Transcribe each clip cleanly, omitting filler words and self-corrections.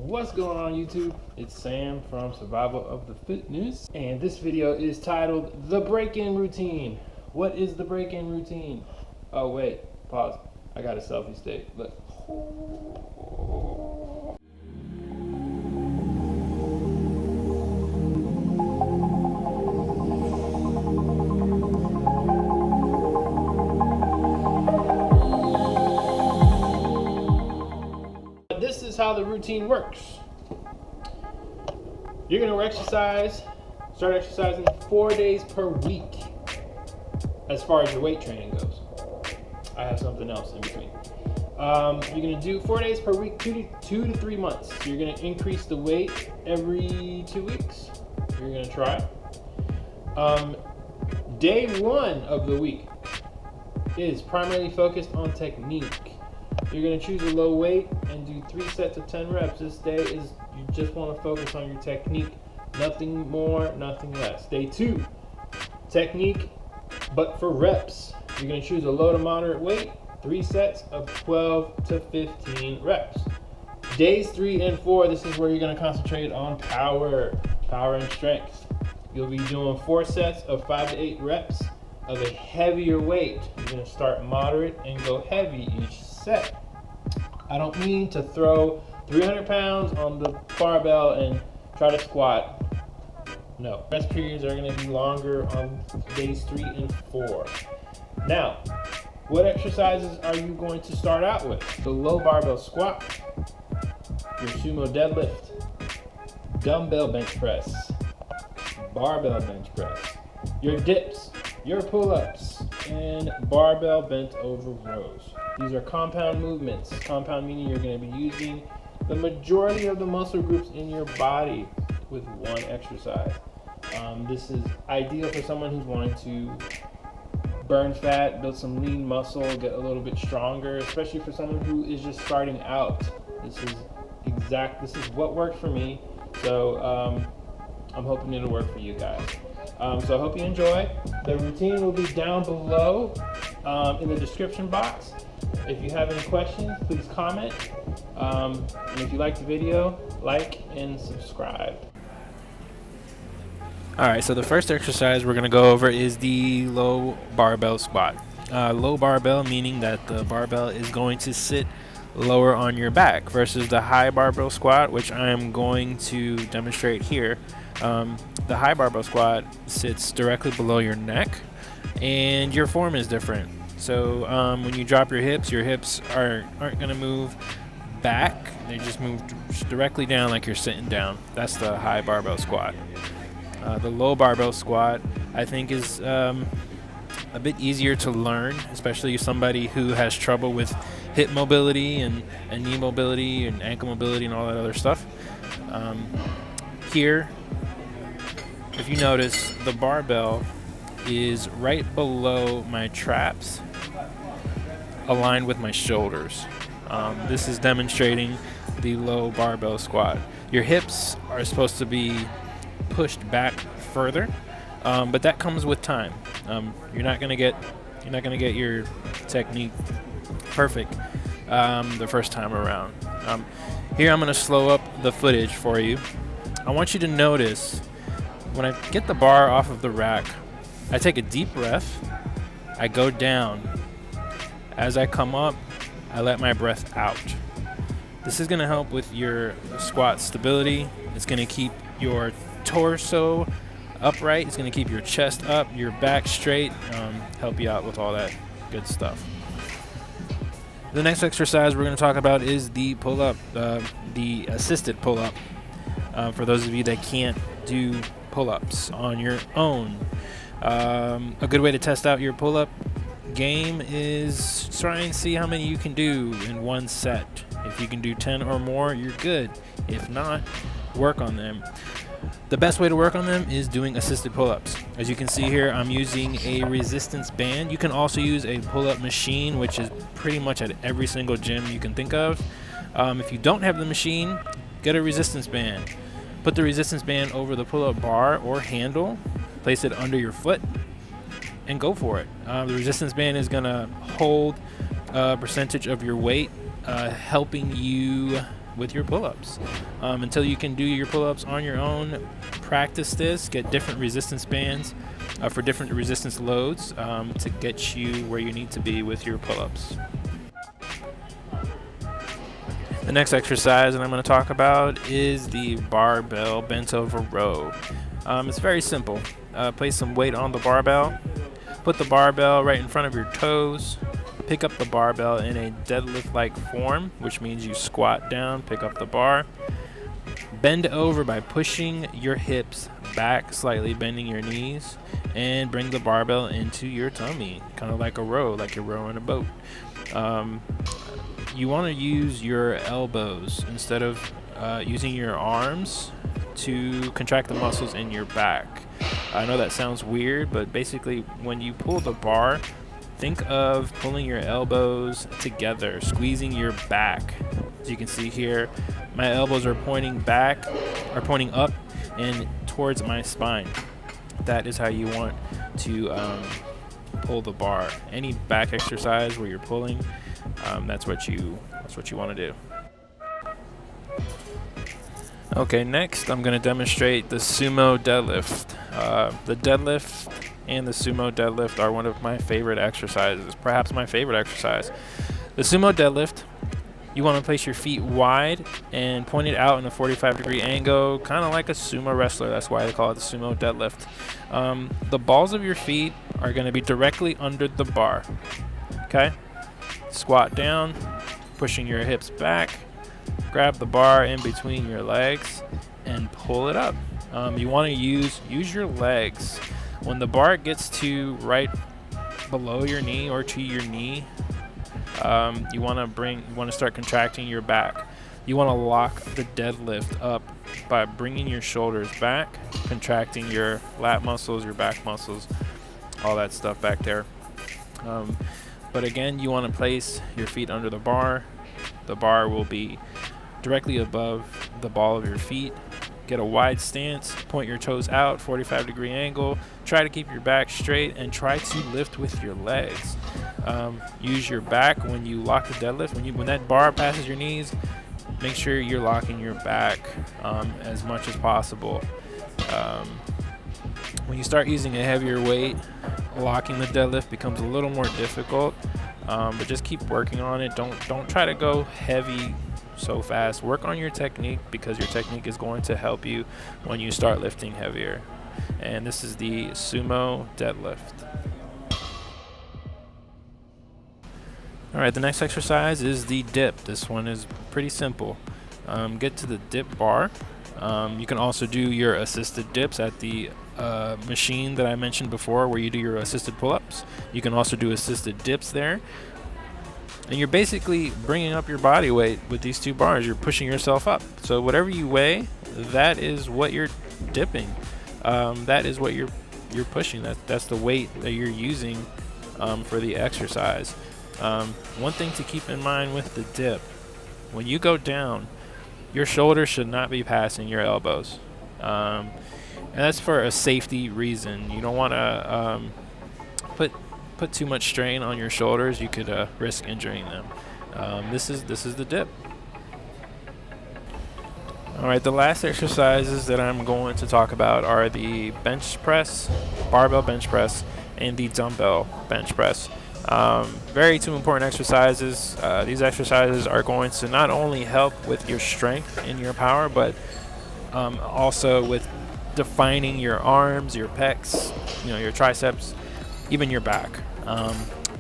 What's going on YouTube? It's Sam from Survival of the Fitness, and this video is titled The Break-In Routine. What is the break-in routine? Oh wait, pause. I got a selfie stick. Look. This is how the routine works. You're going to start exercising 4 days per week as far as your weight training goes. I have something else in between. You're going to do 4 days per week, 2 to 3 months. You're going to increase the weight every 2 weeks. You're going to try. Day 1 of the week is primarily focused on technique. You're going to choose a low weight and do 3 sets of 10 reps. This day is, you just want to focus on your technique. Nothing more, nothing less. Day 2, technique, but for reps. You're going to choose a low to moderate weight, 3 sets of 12 to 15 reps. Days 3 and 4, this is where you're going to concentrate on power and strength. You'll be doing 4 sets of 5 to 8 reps of a heavier weight. You're going to start moderate and go heavy each set. I don't mean to throw 300 pounds on the barbell and try to squat. No. Rest periods are going to be longer on days 3 and 4. Now, what exercises are you going to start out with? The low barbell squat, your sumo deadlift, dumbbell bench press, barbell bench press, your dips, your pull-ups, and barbell bent over rows. These are compound movements. Compound meaning you're going to be using the majority of the muscle groups in your body with one exercise. This is ideal for someone who's wanting to burn fat, build some lean muscle, get a little bit stronger, especially for someone who is just starting out. This is what worked for me, so I'm hoping it'll work for you guys. So I hope you enjoy. The routine will be down below in the description box. If you have any questions, please comment. And if you like the video, like and subscribe. Alright, so the first exercise we're going to go over is the low barbell squat. Low barbell meaning that the barbell is going to sit lower on your back versus the high barbell squat, which I am going to demonstrate here. The high barbell squat sits directly below your neck and your form is different. So when you drop your hips aren't going to move back. They just move directly down like you're sitting down. That's the high barbell squat. The low barbell squat, I think, is a bit easier to learn, especially somebody who has trouble with hip mobility and knee mobility and ankle mobility and all that other stuff. Here, if you notice, the barbell is right below my traps, aligned with my shoulders. This is demonstrating the low barbell squat. Your hips are supposed to be pushed back further, but that comes with time. You're not gonna get your technique perfect the first time around. Here I'm gonna slow up the footage for you. I want you to notice when I get the bar off of the rack, I take a deep breath, I go down. As I come up, I let my breath out. This is going to help with your squat stability. It's going to keep your torso upright. It's going to keep your chest up, your back straight, help you out with all that good stuff. The next exercise we're going to talk about is the pull-up, the assisted pull-up. For those of you that can't do pull-ups on your own. A good way to test out your pull-up game is try and see how many you can do in one set. If you can do 10 or more, you're good. If not, work on them. The best way to work on them is doing assisted pull-ups. As you can see here, I'm using a resistance band. You can also use a pull-up machine, which is pretty much at every single gym you can think of. If you don't have the machine, get a resistance band. Put the resistance band over the pull-up bar or handle, place it under your foot, and go for it. The resistance band is going to hold a percentage of your weight, helping you with your pull-ups. Until you can do your pull-ups on your own, practice this, get different resistance bands for different resistance loads to get you where you need to be with your pull-ups. The next exercise that I'm going to talk about is the barbell bent over row. It's very simple. Place some weight on the barbell, put the barbell right in front of your toes, pick up the barbell in a deadlift-like form, which means you squat down, pick up the bar, bend over by pushing your hips back slightly, bending your knees, and bring the barbell into your tummy, kind of like a row, like you're rowing a boat. You want to use your elbows instead of using your arms to contract the muscles in your back. I know that sounds weird, but basically when you pull the bar, think of pulling your elbows together, squeezing your back. As you can see here, my elbows are pointing up and towards my spine. That is how you want to pull the bar. Any back exercise where you're pulling, that's what you want to do. Okay, next I'm going to demonstrate the Sumo Deadlift. The deadlift and the Sumo Deadlift are one of my favorite exercises, perhaps my favorite exercise. The Sumo Deadlift, you want to place your feet wide and pointed out in a 45-degree angle, kind of like a sumo wrestler. That's why they call it the Sumo Deadlift. The balls of your feet are going to be directly under the bar. Okay? Squat down, pushing your hips back, grab the bar in between your legs, and pull it up. You want to use your legs. When the bar gets to right below your knee or to your knee, you want to start contracting your back. You want to lock the deadlift up by bringing your shoulders back, contracting your lat muscles, your back muscles, all that stuff back there. But again, you want to place your feet under the bar. The bar will be directly above the ball of your feet. Get a wide stance, point your toes out, 45-degree angle. Try to keep your back straight and try to lift with your legs. Use your back when you lock the deadlift. When that bar passes your knees, make sure you're locking your back as much as possible. When you start using a heavier weight, locking the deadlift becomes a little more difficult, but just keep working on it. Don't try to go heavy so fast. Work on your technique, because your technique is going to help you when you start lifting heavier. And this is the Sumo Deadlift. Alright, the next exercise is the dip. This one is pretty simple. Get to the dip bar. You can also do your assisted dips at the machine that I mentioned before, where you do your assisted pull-ups. You can also do assisted dips there. And you're basically bringing up your body weight with these two bars. You're pushing yourself up. So whatever you weigh, that is what you're dipping. That is what you're pushing. That's the weight that you're using for the exercise. One thing to keep in mind with the dip, when you go down, your shoulders should not be passing your elbows. And that's for a safety reason. You don't want to put too much strain on your shoulders. You could risk injuring them. This is the dip. Alright, the last exercises that I'm going to talk about are the bench press, barbell bench press, and the dumbbell bench press. Two important exercises. These exercises are going to not only help with your strength and your power, but also with defining your arms, your pecs, your triceps, even your back.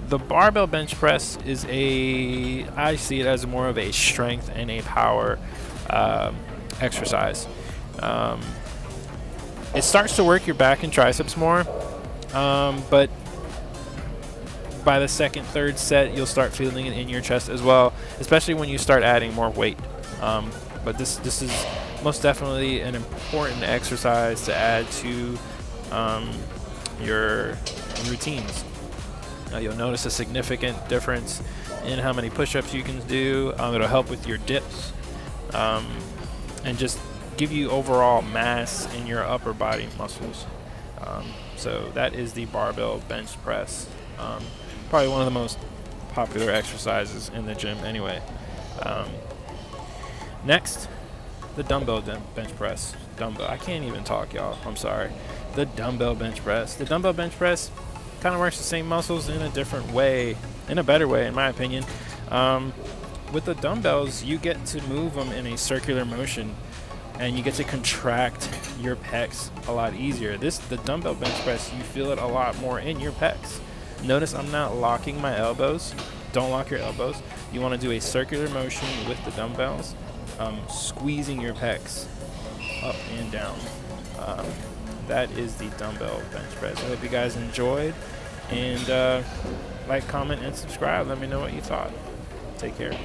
The barbell bench press I see it as more of a strength and a power exercise. It starts to work your back and triceps more, but by the second, third set, you'll start feeling it in your chest as well, especially when you start adding more weight. But this is most definitely an important exercise to add to your routines. You'll notice a significant difference in how many push-ups you can do. It'll help with your dips and just give you overall mass in your upper body muscles. So that is the barbell bench press. Probably one of the most popular exercises in the gym anyway. Next, the dumbbell bench press. I can't even talk, y'all. I'm sorry. The dumbbell bench press. The dumbbell bench press kind of works the same muscles in a different way, in a better way, in my opinion. With the dumbbells, you get to move them in a circular motion, and you get to contract your pecs a lot easier. The dumbbell bench press, you feel it a lot more in your pecs. Notice I'm not locking my elbows. Don't lock your elbows. You want to do a circular motion with the dumbbells, squeezing your pecs up and down. That is the dumbbell bench press. I hope you guys enjoyed, and like, comment, and subscribe. Let me know what you thought. Take care.